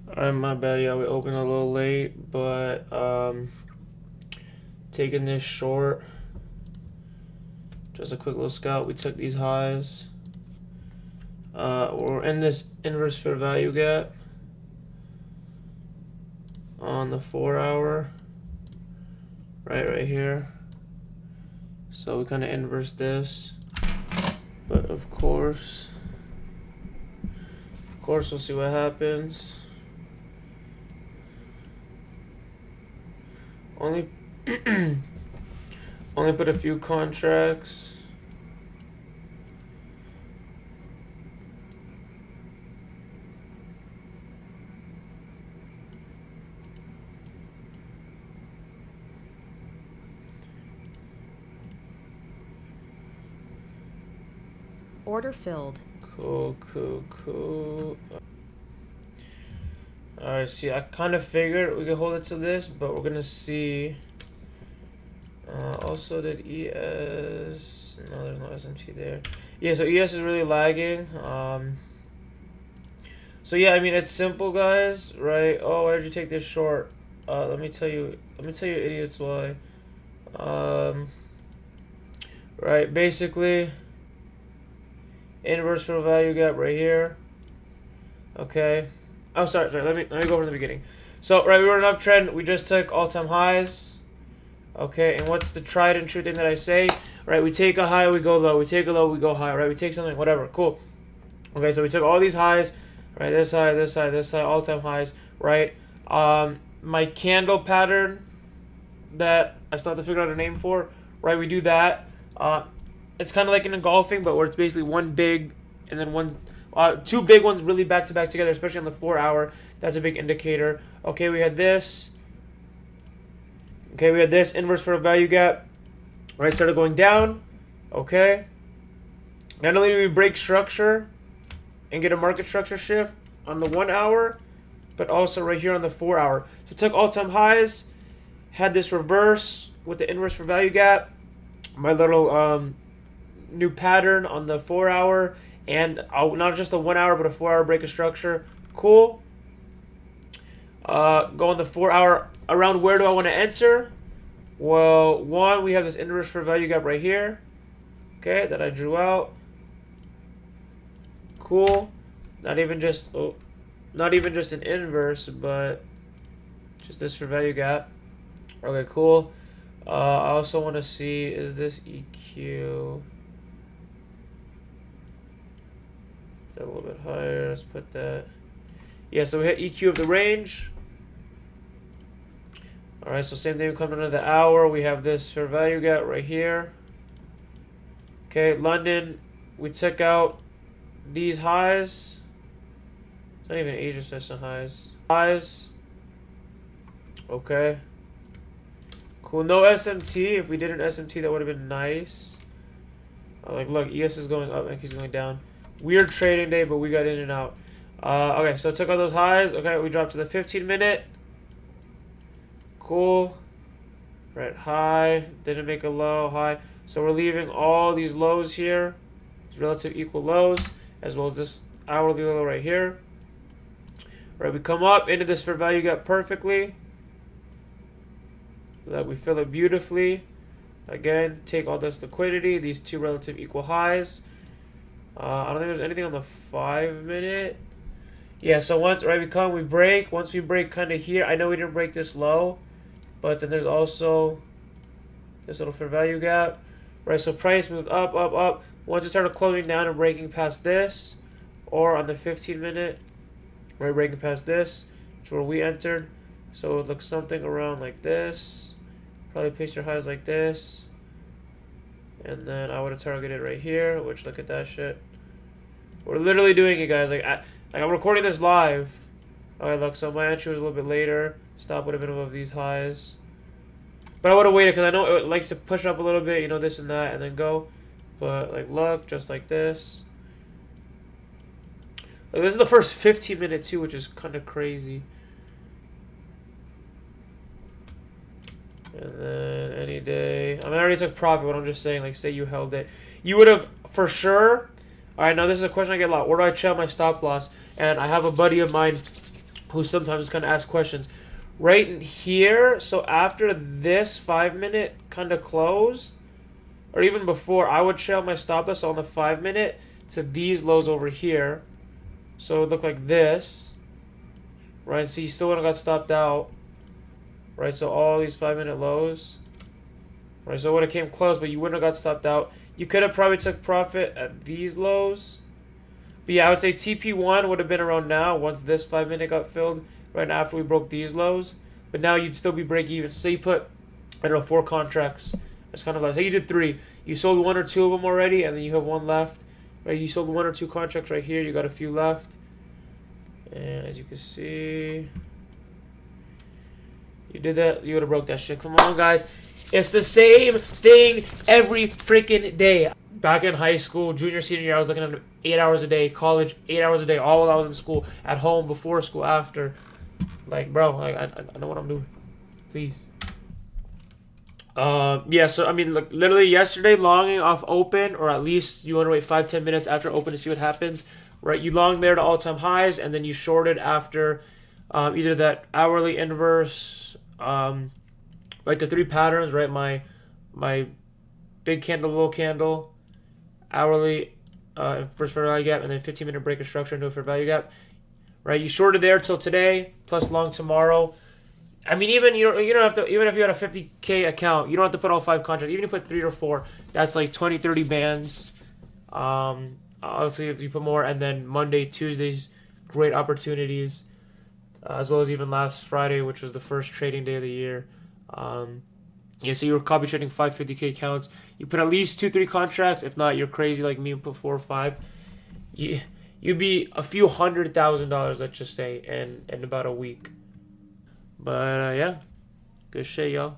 Alright, my bad. Yeah, we opened a little late, but taking this short. Just a quick little scout. We took these highs. We're in this inverse fair value gap on the 4 hour. Right here. So we kind of inverse this, but of course, we'll see what happens. Only put a few contracts. Order filled. Cool. Alright, see, I kind of figured we could hold it to this, but we're gonna see. Also, did ES? No, there's no SMT there. Yeah, so ES is really lagging. So yeah, I mean it's simple, guys, right? Oh, why did you take this short? Let me tell you, idiots, why. Right, basically, inverse for value gap right here. Okay. Oh, sorry. Let me go from the beginning. So, right, we were in an uptrend. We just took all-time highs. Okay, and what's the tried and true thing that I say? Right, we take a high, we go low. We take a low, we go high. Right, we take something, whatever. Cool. Okay, so we took all these highs. Right, this high, all-time highs. Right. My candle pattern that I still have to figure out a name for. Right, we do that. It's kind of like in engulfing, but where it's basically one big and then one. Two big ones really back to back together, especially on the 4 hour. That's a big indicator. Okay, we had this. Okay, we had this inverse for a value gap. Right, started going down. Okay. Not only do we break structure and get a market structure shift on the 1 hour, but also right here on the 4 hour. So it took all-time highs, had this reverse with the inverse for value gap. My little new pattern on the 4 hour. And not just a 1 hour, but a 4 hour break of structure. Cool. Go on the 4 hour. Around where do I want to enter? Well, one, we have this inverse for value gap right here. Okay, that I drew out. Cool. Not even just an inverse, but just this for value gap. Okay, cool. I also want to see, is this EQ? A little bit higher. Let's put that. Yeah, so we hit EQ of the range. All right, so same thing. We come under the hour. We have this fair value gap right here. Okay, London. We took out these highs. It's not even Asia session highs. Okay. Cool. No SMT. If we did an SMT, that would have been nice. Like, look, ES is going up and he's going down. Weird trading day, but we got in and out. Okay, so took all those highs. Okay, we dropped to the 15-minute. Cool. Right, high. Didn't make a low, high. So we're leaving all these lows here. These relative equal lows, as well as this hourly low right here. Right, we come up into this fair value gap perfectly. Like we fill it beautifully. Again, take all this liquidity, these two relative equal highs. I don't think there's anything on the 5-minute. Yeah, so once we break. Once we break kind of here, I know we didn't break this low, but then there's also this little fair value gap. Right, so price moved up. Once it started closing down and breaking past this, or on the 15-minute, right, breaking past this, which is where we entered. So it looks something around like this. Probably place your highs like this. And then I would have targeted right here, which, look at that shit. We're literally doing it, guys. Like I'm recording this live. Okay, look, so my entry was a little bit later. Stop would have been above these highs. But I would have waited because I know it likes to push up a little bit, you know, this and that, and then go. But, like, look, just like this. Like, this is the first 15-minute, too, which is kind of crazy. And then any day. I mean, I already took profit, but I'm just saying, like, say you held it. You would have, for sure. All right, now this is a question I get a lot. Where do I check my stop loss? And I have a buddy of mine who sometimes kind of ask questions. Right in here, so after this 5-minute kind of closed, or even before, I would trail my stop loss on the 5-minute to these lows over here. So it would look like this, right? See, you still wouldn't have got stopped out, right? So all these 5-minute lows, right? So it would have came close, but you wouldn't have got stopped out. You could have probably took profit at these lows. But yeah, I would say TP1 would have been around now once this 5-minute got filled, right after we broke these lows. But now you'd still be break even. So say you put, I don't know, 4 contracts. It's kind of like, hey, you did 3. You sold 1 or 2 of them already, and then you have 1 left. Right? You sold 1 or 2 contracts right here. You got a few left. And as you can see, you did that. You would have broke that shit. Come on, guys. It's the same thing every freaking day. Back in high school, junior, senior year, I was looking at 8 hours a day. College, 8 hours a day. All while I was in school. At home, before school, after. Like, bro, like, I know what I'm doing. Please. Yeah, so, I mean, look, literally yesterday, longing off open, or at least you want to wait 5-10 minutes after open to see what happens. Right, you long there to all-time highs, and then you shorted after either that hourly inverse, like the 3 patterns, right? My big candle, little candle, hourly first fair value gap, and then 15-minute break of structure into a fair value gap. Right, you shorted there till today, plus long tomorrow. I mean, even you don't have to, even if you had a 50K account, you don't have to put all 5 contracts. Even if you put 3 or 4, that's like 20, 30 bands. Obviously, if you put more, and then Monday, Tuesdays, great opportunities, as well as even last Friday, which was the first trading day of the year. Yeah, so you were copy trading 550K accounts. You put at least 2-3 contracts. If not, you're crazy like me and put 4 or 5. You'd be a few $100,000, let's just say, in about a week. But yeah, good shit, y'all.